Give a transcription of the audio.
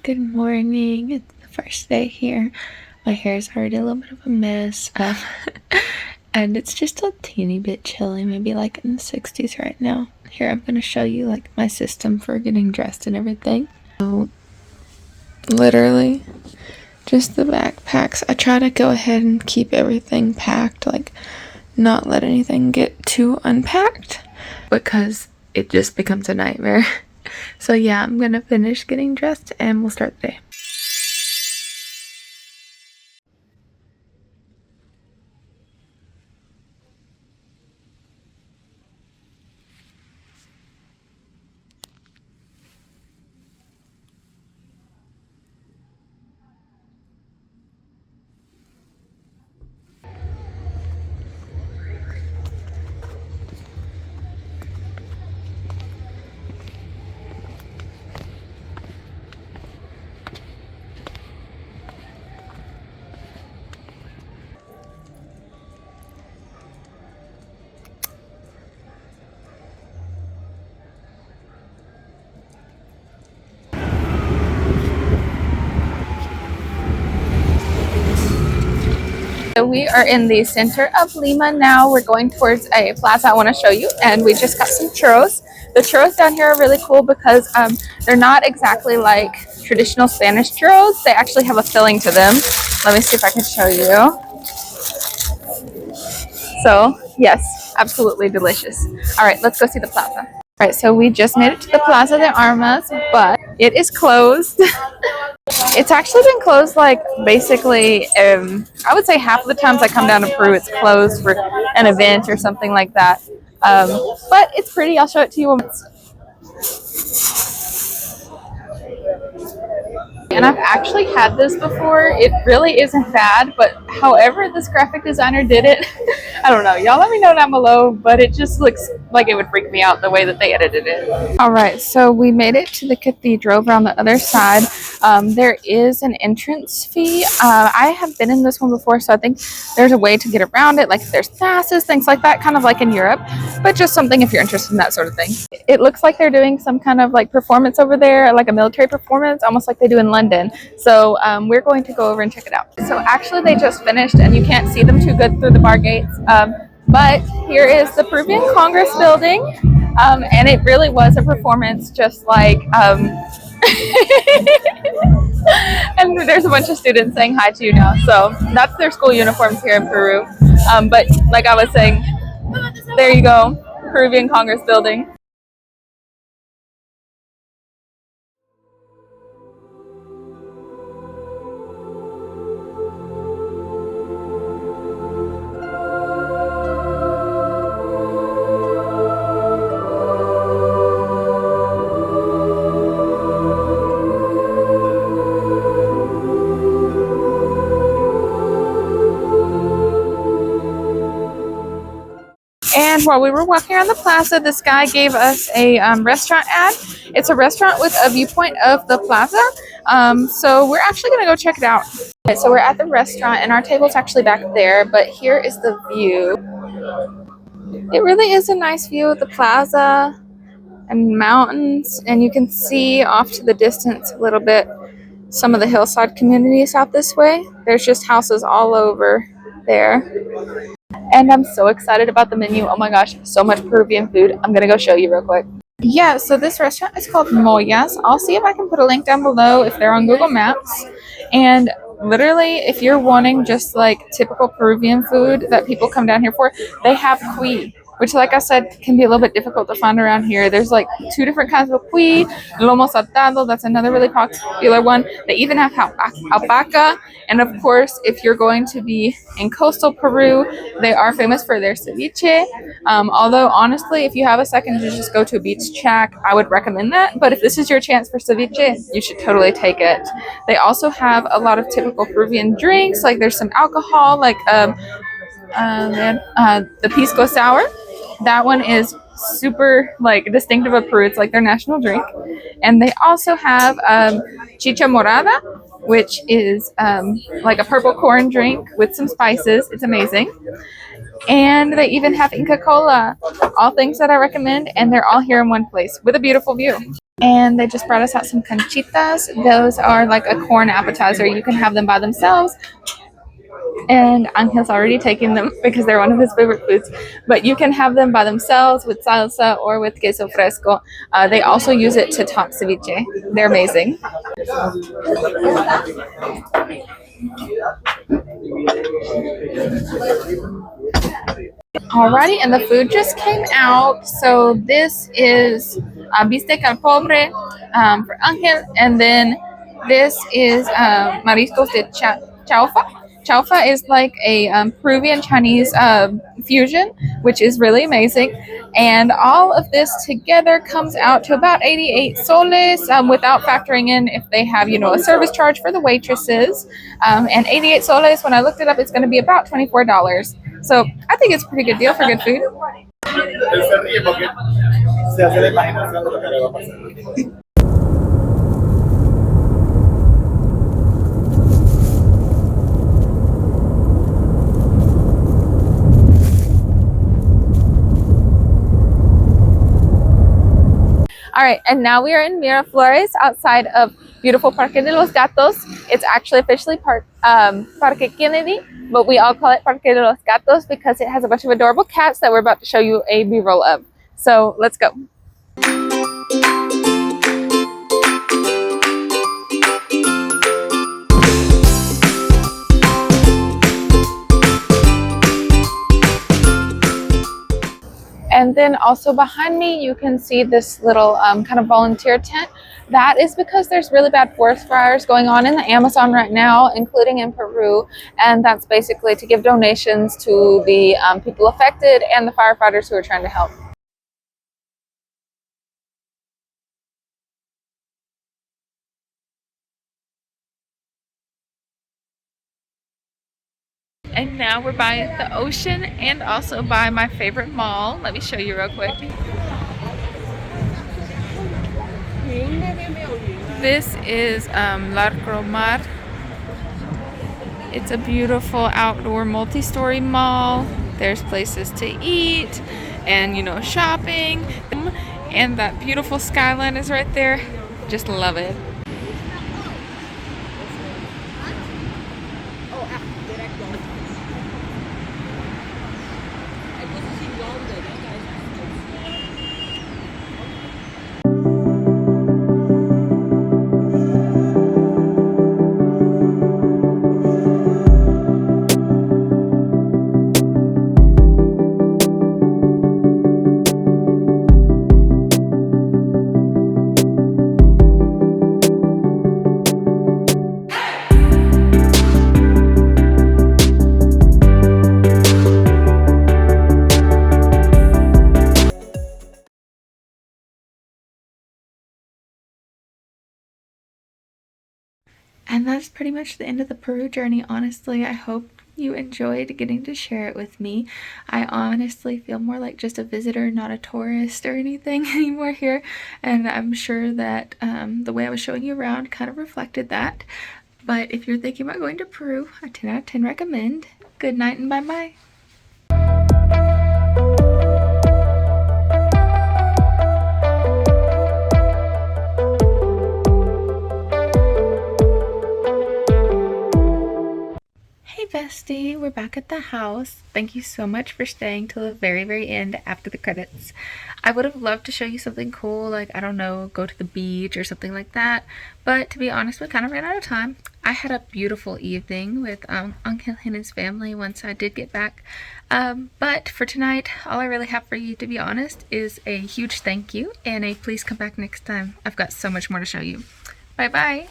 Good morning. It's the first day here. My hair is already a little bit of a mess. And it's just a teeny bit chilly, maybe like in the 60s right now. Here, I'm going to show you like my system for getting dressed and everything. So, literally, just the backpacks. I try to go ahead and keep everything packed, like not let anything get too unpacked because it just becomes a nightmare. So yeah, I'm gonna finish getting dressed and we'll start the day. So we are in the center of Lima now. We're going towards a plaza I want to show you, and we just got some churros. The churros down here are really cool because they're not exactly like traditional Spanish churros. They actually have a filling to them. Let me see if I can show you. So yes, absolutely delicious. All right, let's go see the plaza. All right, so we just made it to the Plaza de Armas, but it is closed. It's actually been closed like basically, I would say half of the times I come down to Peru, it's closed for an event or something like that. But it's pretty. I'll show it to you. And I've actually had this before. It really isn't bad, but however this graphic designer did it, I don't know. Y'all let me know down below, but it just looks like it would freak me out the way that they edited it. All right, so we made it to the cathedral over on the other side. There is an entrance fee. I have been in this one before, so I think there's a way to get around it. Like there's passes, things like that, kind of like in Europe, but just something if you're interested in that sort of thing. It looks like they're doing some kind of like performance over there, like a military performance, almost like they do in London. So we're going to go over and check it out. So actually they just finished and you can't see them too good through the bar gates. But here is the Peruvian Congress building. And it really was a performance just like, and there's a bunch of students saying hi to you now. So that's their school uniforms here in Peru. But like I was saying, there you go, Peruvian Congress building. And while we were walking around the plaza, this guy gave us a restaurant ad. It's a restaurant with a viewpoint of the plaza. So we're actually going to go check it out. Okay, so we're at the restaurant and our table's actually back there, but here is the view. It really is a nice view of the plaza and mountains, and you can see off to the distance a little bit some of the hillside communities out this way. There's just houses all over there. And I'm so excited about the menu. Oh my gosh, so much Peruvian food. I'm gonna go show you real quick. Yeah, so this restaurant is called Moya's. I'll see if I can put a link down below if they're on Google Maps. And literally, if you're wanting just like typical Peruvian food that people come down here for, they have cuy, which like I said, can be a little bit difficult to find around here. There's like 2 different kinds of cuy. Lomo saltado, that's another really popular one. They even have alpaca. And of course, if you're going to be in coastal Peru, they are famous for their ceviche. Although honestly, if you have a second to just go to a beach shack, I would recommend that. But if this is your chance for ceviche, you should totally take it. They also have a lot of typical Peruvian drinks. Like there's some alcohol, like the pisco sour. That one is super like distinctive of Peru. It's like their national drink. And they also have chicha morada, which is like a purple corn drink with some spices. It's amazing. And they even have Inca Cola. All things that I recommend, and they're all here in one place with a beautiful view. And they just brought us out some conchitas. Those are like a corn appetizer. You can have them by themselves. And Angel's already taking them because they're one of his favorite foods. But you can have them by themselves with salsa or with queso fresco. They also use it to top ceviche. They're amazing. Alrighty, and the food just came out. So this is bistec al pobre for Angel, and then this is mariscos de chaufa. Chaufa is like a Peruvian Chinese fusion, which is really amazing. And all of this together comes out to about 88 soles without factoring in if they have, you know, a service charge for the waitresses. And 88 soles, when I looked it up, it's going to be about $24. So I think it's a pretty good deal for good food. All right, and now we are in Miraflores outside of beautiful Parque de los Gatos. It's actually officially Parque Kennedy, but we all call it Parque de los Gatos because it has a bunch of adorable cats that we're about to show you a B-roll of. So let's go. And then also behind me, you can see this little kind of volunteer tent. That is because there's really bad forest fires going on in the Amazon right now, including in Peru. And that's basically to give donations to the people affected and the firefighters who are trying to help. And now we're by the ocean and also by my favorite mall. Let me show you real quick. This is Larcomar. It's a beautiful outdoor multi-story mall. There's places to eat and, you know, shopping. And that beautiful skyline is right there. Just love it. And that's pretty much the end of the Peru journey, honestly. I hope you enjoyed getting to share it with me. I honestly feel more like just a visitor, not a tourist or anything anymore here. And I'm sure that the way I was showing you around kind of reflected that. But if you're thinking about going to Peru, a 10 out of 10 recommend. Good night and bye-bye. Hey bestie, we're back at the house. Thank you so much for staying till the very, very end after the credits. I would have loved to show you something cool, like, I don't know, go to the beach or something like that. But to be honest, we kind of ran out of time. I had a beautiful evening with Angel and his family once I did get back. But for tonight, all I really have for you, to be honest, is a huge thank you and a please come back next time. I've got so much more to show you. Bye-bye.